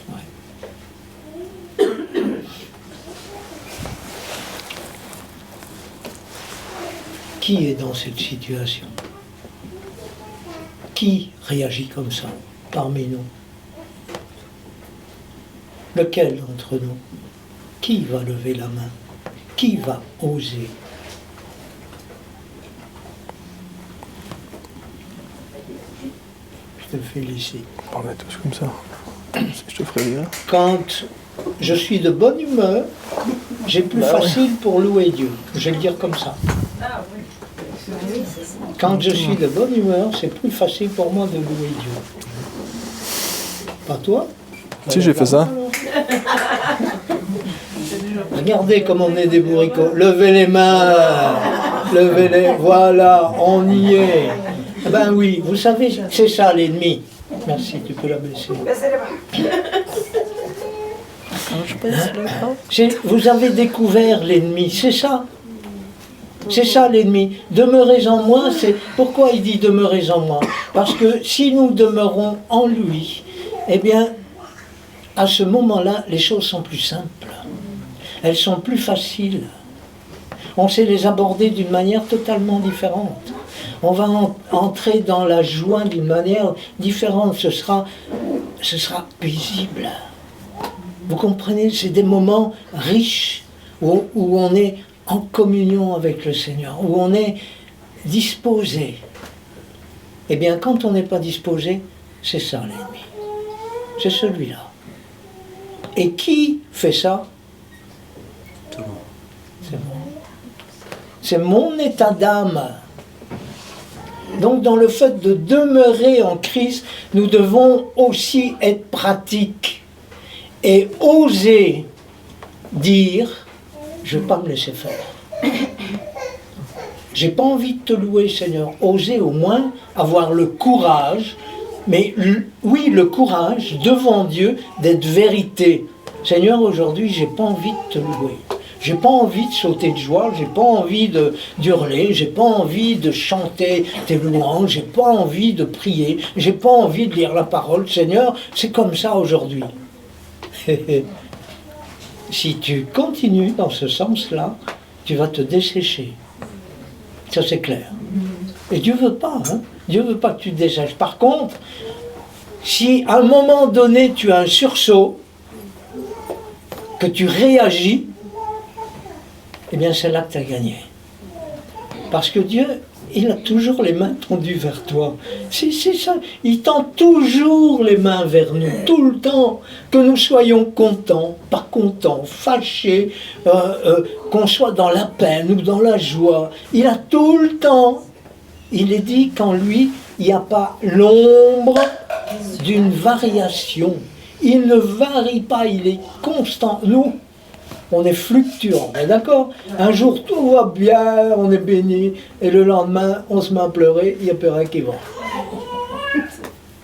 Ouais. Qui est dans cette situation? Qui réagit comme ça parmi nous? Lequel d'entre nous? Qui va lever la main? Qui va oser? Je te félicite. On est tous comme ça. Je te ferai bien. Quand je suis de bonne humeur, j'ai plus facile pour louer Dieu. Je vais le dire comme ça. Quand je suis de bonne humeur, c'est plus facile pour moi de louer Dieu. Pas toi? Si, j'ai fait ça. Regardez comme on est des bourricots. Levez les mains. Levez-les. Voilà, on y est. Ben oui, vous savez, c'est ça l'ennemi. Merci, tu peux la baisser. Vous avez découvert l'ennemi, c'est ça. C'est ça l'ennemi. Demeurez en moi, c'est... Pourquoi il dit demeurez en moi? Parce que si nous demeurons en lui, eh bien, à ce moment-là, les choses sont plus simples. Elles sont plus faciles. On sait les aborder d'une manière totalement différente. On va entrer dans la joie d'une manière différente. Ce sera paisible. Vous comprenez? C'est des moments riches où on est en communion avec le Seigneur, où on est disposé. Eh bien, quand on n'est pas disposé, c'est ça l'ennemi. C'est celui-là. Et qui fait ça? C'est moi. C'est mon état d'âme. Donc, dans le fait de demeurer en Christ, nous devons aussi être pratiques et oser dire, je ne vais pas me laisser faire. J'ai pas envie de te louer, Seigneur. Oser au moins avoir le courage, mais oui, le courage devant Dieu d'être vérité. Seigneur, aujourd'hui, j'ai pas envie de te louer. J'ai pas envie de sauter de joie, j'ai pas envie d'hurler, j'ai pas envie de chanter tes louanges, j'ai pas envie de prier, j'ai pas envie de lire la parole. Seigneur, c'est comme ça aujourd'hui. Si tu continues dans ce sens-là, tu vas te dessécher. Ça c'est clair. Et Dieu veut pas, hein? Dieu veut pas que tu te dessèches. Par contre, si à un moment donné tu as un sursaut, que tu réagis, eh bien c'est là que tu as gagné. Parce que Dieu, il a toujours les mains tendues vers toi. C'est ça, il tend toujours les mains vers nous, tout le temps. Que nous soyons contents, pas contents, fâchés, qu'on soit dans la peine ou dans la joie. Il a tout le temps. Il est dit qu'en lui, il n'y a pas l'ombre d'une variation. Il ne varie pas, il est constant. Nous, on est fluctuant, d'accord? Un jour, tout va bien, on est béni, et le lendemain, on se met à pleurer, il n'y a plus rien qui va.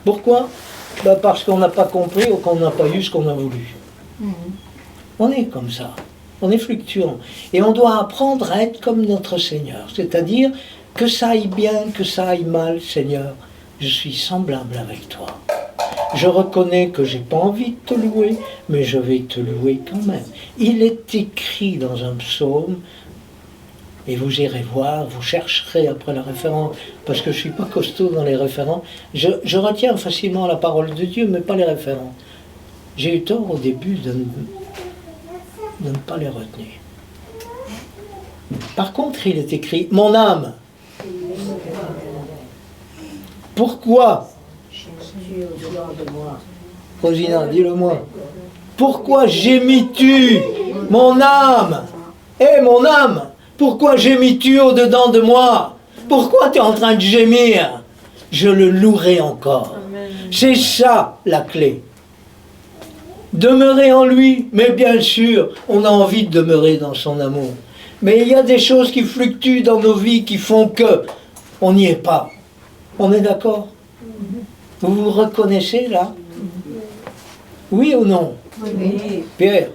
Pourquoi? Ben parce qu'on n'a pas compris ou qu'on n'a pas eu ce qu'on a voulu. On est comme ça, on est fluctuant. Et on doit apprendre à être comme notre Seigneur, c'est-à-dire que ça aille bien, que ça aille mal, Seigneur, je suis semblable avec toi. Je reconnais que j'ai pas envie de te louer, mais je vais te louer quand même. Il est écrit dans un psaume, et vous irez voir, vous chercherez après la référence, parce que je suis pas costaud dans les références. Je retiens facilement la parole de Dieu, mais pas les références. J'ai eu tort au début de ne pas les retenir. Par contre, il est écrit, mon âme, pourquoi? Rosina, dis-le-moi. Pourquoi gémis-tu, mon âme? Mon âme, pourquoi gémis-tu au-dedans de moi? Pourquoi tu es en train de gémir? Je le louerai encore. C'est ça la clé. Demeurer en lui, mais bien sûr, on a envie de demeurer dans son amour. Mais il y a des choses qui fluctuent dans nos vies qui font que on n'y est pas. On est d'accord? Vous vous reconnaissez là? Oui ou non? Oui. Pierre,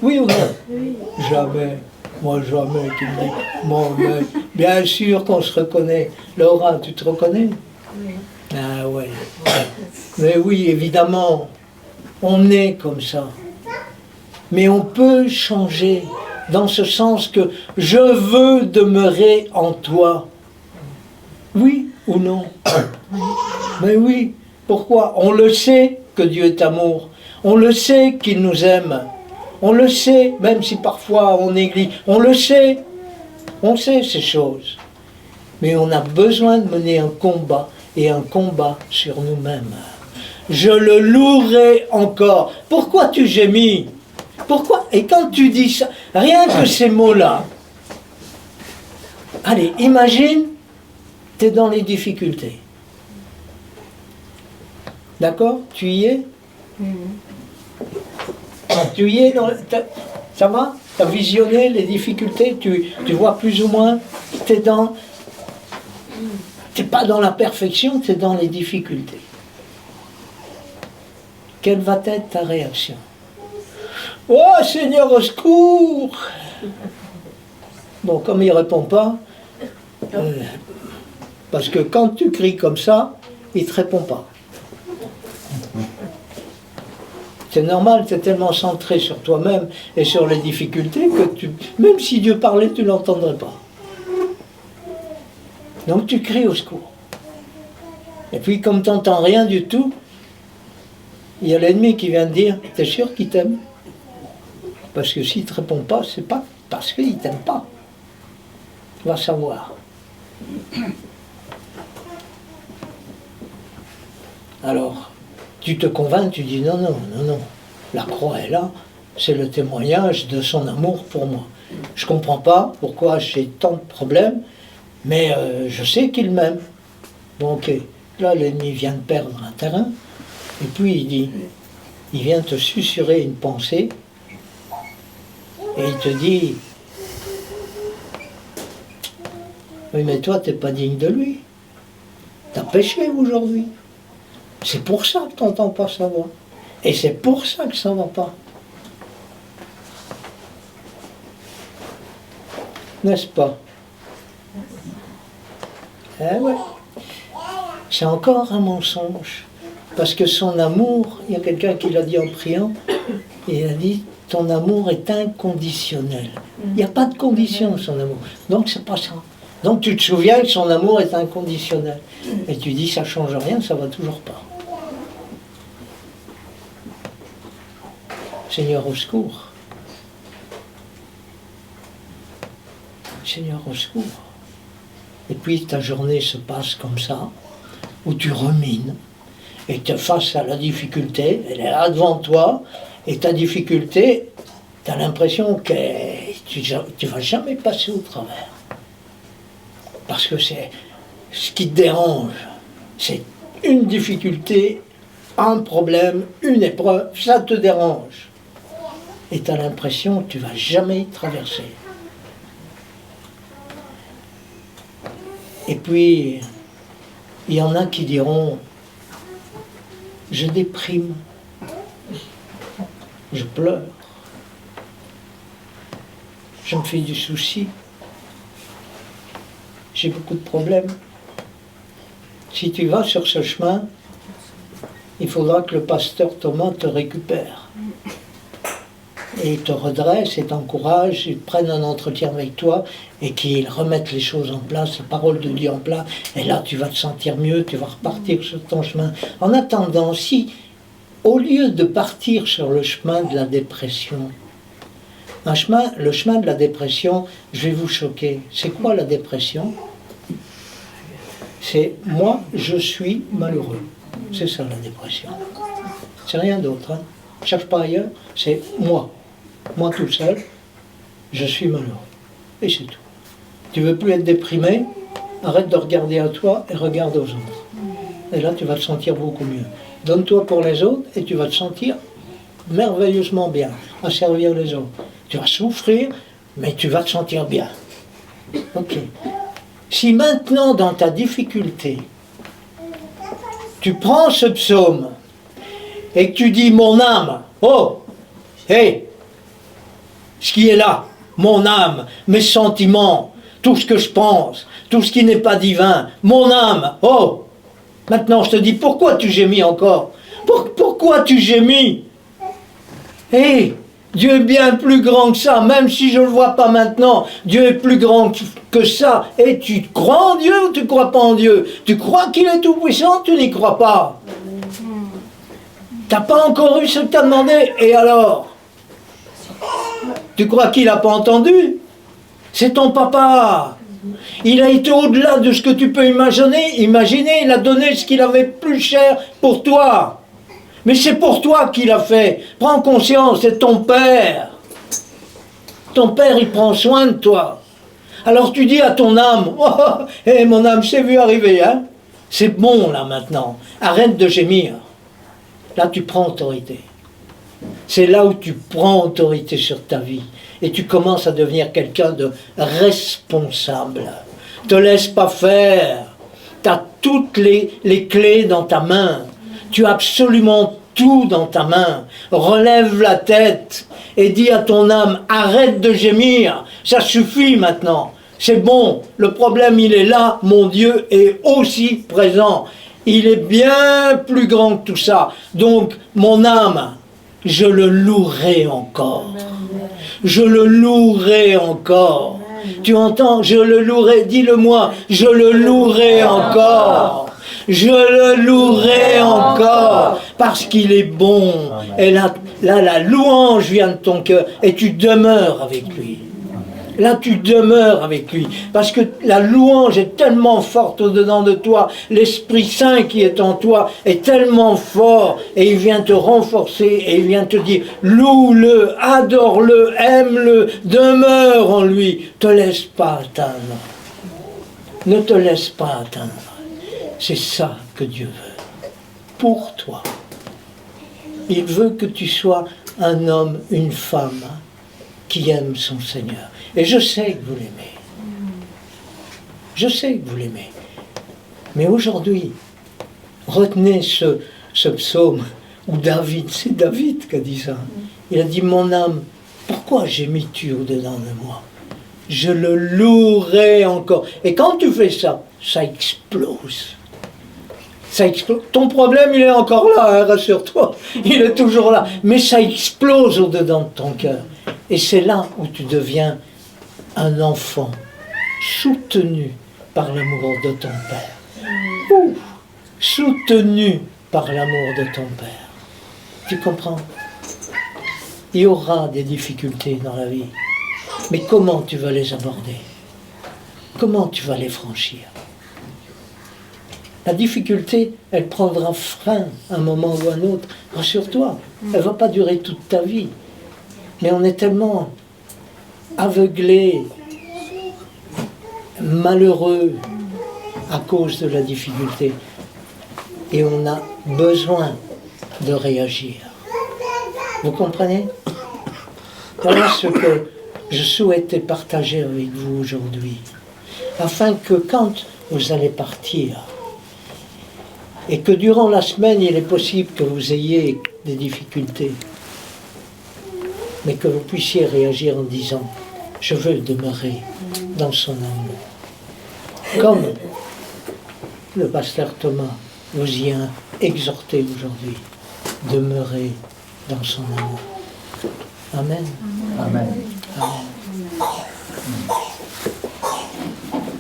oui ou non? Oui. Jamais. Moi jamais qui me dit, mon mec. Bien sûr qu'on se reconnaît. Laura, tu te reconnais? Oui. Ah ouais. Mais oui, évidemment, on est comme ça. Mais on peut changer. dans ce sens que je veux demeurer en toi. Oui ou non? Mais oui. Pourquoi? On le sait que Dieu est amour. On le sait qu'il nous aime. On le sait, même si parfois on néglige. On le sait. On sait ces choses. Mais on a besoin de mener un combat, et un combat sur nous-mêmes. Je le louerai encore. Pourquoi tu gémis? Pourquoi? Et quand tu dis ça, rien que ces mots-là, allez, imagine, tu es dans les difficultés. D'accord? Tu y es? Tu y es dans, ça va? Tu as visionné les difficultés? Tu vois plus ou moins? Tu n'es pas dans la perfection, tu es dans les difficultés. Quelle va être ta réaction? Oh Seigneur, au secours! Bon, comme il ne répond pas, parce que quand tu cries comme ça, il ne te répond pas. C'est normal, tu es tellement centré sur toi-même et sur les difficultés que même si Dieu parlait, tu ne l'entendrais pas. Donc tu cries au secours. Et puis comme tu n'entends rien du tout, il y a l'ennemi qui vient te dire, t'es sûr qu'il t'aime? Parce que s'il ne te répond pas, c'est pas parce qu'il ne t'aime pas. Tu vas savoir. Alors, tu te convaincs, tu dis non, la croix est là, c'est le témoignage de son amour pour moi. Je ne comprends pas pourquoi j'ai tant de problèmes, mais je sais qu'il m'aime. Bon, ok, là l'ennemi vient de perdre un terrain, et puis il vient te susurrer une pensée, et il te dit, oui mais toi t'es pas digne de lui, t'as péché aujourd'hui. C'est pour ça que tu n'entends pas sa voix. Et c'est pour ça que ça ne va pas. N'est-ce pas? Eh ouais. C'est encore un mensonge. Parce que son amour, il y a quelqu'un qui l'a dit en priant, il a dit, ton amour est inconditionnel. Il n'y a pas de condition dans son amour. Donc c'est pas ça. Donc tu te souviens que son amour est inconditionnel. Et tu dis, ça ne change rien, ça ne va toujours pas. Seigneur, au secours. Seigneur, au secours. Et puis ta journée se passe comme ça, où tu rumines, et tu es face à la difficulté, elle est là devant toi, et ta difficulté, tu as l'impression que tu ne vas jamais passer au travers. Parce que c'est ce qui te dérange, c'est une difficulté, un problème, une épreuve, ça te dérange. Et tu as l'impression que tu ne vas jamais traverser. Et puis, il y en a qui diront, je déprime, je pleure, je me fais du souci, j'ai beaucoup de problèmes. Si tu vas sur ce chemin, il faudra que le pasteur Thomas te récupère. Et il te redresse et t'encourage, il prenne un entretien avec toi et qu'il remette les choses en place, la parole de Dieu en place. Et là, tu vas te sentir mieux, tu vas repartir sur ton chemin. En attendant, si, au lieu de partir sur le chemin de la dépression, le chemin de la dépression, je vais vous choquer. C'est quoi la dépression? C'est moi, je suis malheureux. C'est ça la dépression. C'est rien d'autre. Hein. Ne cherche pas ailleurs, c'est moi. Moi tout seul, je suis malheureux. Et c'est tout. Tu veux plus être déprimé? Arrête de regarder à toi et regarde aux autres. Et là, tu vas te sentir beaucoup mieux. Donne-toi pour les autres et tu vas te sentir merveilleusement bien à servir les autres. Tu vas souffrir, mais tu vas te sentir bien. Ok. Si maintenant, dans ta difficulté, tu prends ce psaume et que tu dis, mon âme, oh, hé, ce qui est là, mon âme, mes sentiments, tout ce que je pense, tout ce qui n'est pas divin, mon âme, oh, maintenant je te dis, pourquoi tu gémis encore? Pourquoi tu gémis? Hé, Dieu est bien plus grand que ça, même si je ne le vois pas maintenant. Dieu est plus grand que ça. Et tu crois en Dieu ou tu ne crois pas en Dieu? Tu crois qu'il est tout-puissant ou tu n'y crois pas? Tu n'as pas encore eu ce que tu as demandé. Et alors? Tu crois qu'il n'a pas entendu? C'est ton papa. Il a été au-delà de ce que tu peux imaginer. Il a donné ce qu'il avait plus cher pour toi. Mais c'est pour toi qu'il a fait. Prends conscience, c'est ton père. Ton père, il prend soin de toi. Alors tu dis à ton âme, oh, hey, mon âme, je t'ai vu arriver, hein? C'est bon là maintenant. Arrête de gémir. Là, tu prends autorité. C'est là où tu prends autorité sur ta vie. Et tu commences à devenir quelqu'un de responsable. Te laisse pas faire. Tu as toutes les clés dans ta main. Tu as absolument tout dans ta main. Relève la tête et dis à ton âme, arrête de gémir. Ça suffit maintenant. C'est bon. Le problème, il est là. Mon Dieu est aussi présent. Il est bien plus grand que tout ça. Donc, mon âme, je le louerai encore. Je le louerai encore. Tu entends? Je le louerai. Dis-le-moi. Je le louerai encore. Je le louerai encore. Parce qu'il est bon. Et là, la louange vient de ton cœur. Et tu demeures avec lui. Là, tu demeures avec lui. Parce que la louange est tellement forte au-dedans de toi. L'Esprit Saint qui est en toi est tellement fort. Et il vient te renforcer. Et il vient te dire, loue-le, adore-le, aime-le, demeure en lui. Ne te laisse pas atteindre. Ne te laisse pas atteindre. C'est ça que Dieu veut. Pour toi. Il veut que tu sois un homme, une femme qui aime son Seigneur. Et je sais que vous l'aimez. Je sais que vous l'aimez. Mais aujourd'hui, retenez ce psaume où David, c'est David qui a dit ça. Il a dit, mon âme, pourquoi gémis-tu au-dedans de moi? Je le louerai encore. Et quand tu fais ça, ça explose. Ça explose. Ton problème, il est encore là, hein, rassure-toi. Il est toujours là. Mais ça explose au-dedans de ton cœur. Et c'est là où tu deviens un enfant soutenu par l'amour de ton Père. Ouh, soutenu par l'amour de ton Père. Tu comprends? Il y aura des difficultés dans la vie. Mais comment tu vas les aborder? Comment tu vas les franchir? La difficulté, elle prendra fin à un moment ou à un autre. Rassure-toi, elle ne va pas durer toute ta vie. Mais on est tellement aveuglé, malheureux à cause de la difficulté. Et on a besoin de réagir. Vous comprenez? Voilà ce que je souhaitais partager avec vous aujourd'hui. Afin que quand vous allez partir, et que durant la semaine, il est possible que vous ayez des difficultés, mais que vous puissiez réagir en disant « Je veux demeurer dans son amour ». Comme le pasteur Thomas vous y a exhorté aujourd'hui, demeurez dans son amour. Amen. Amen. Amen.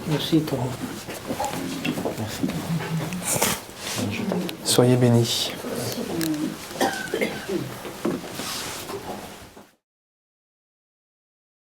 Merci Thomas. Soyez bénis.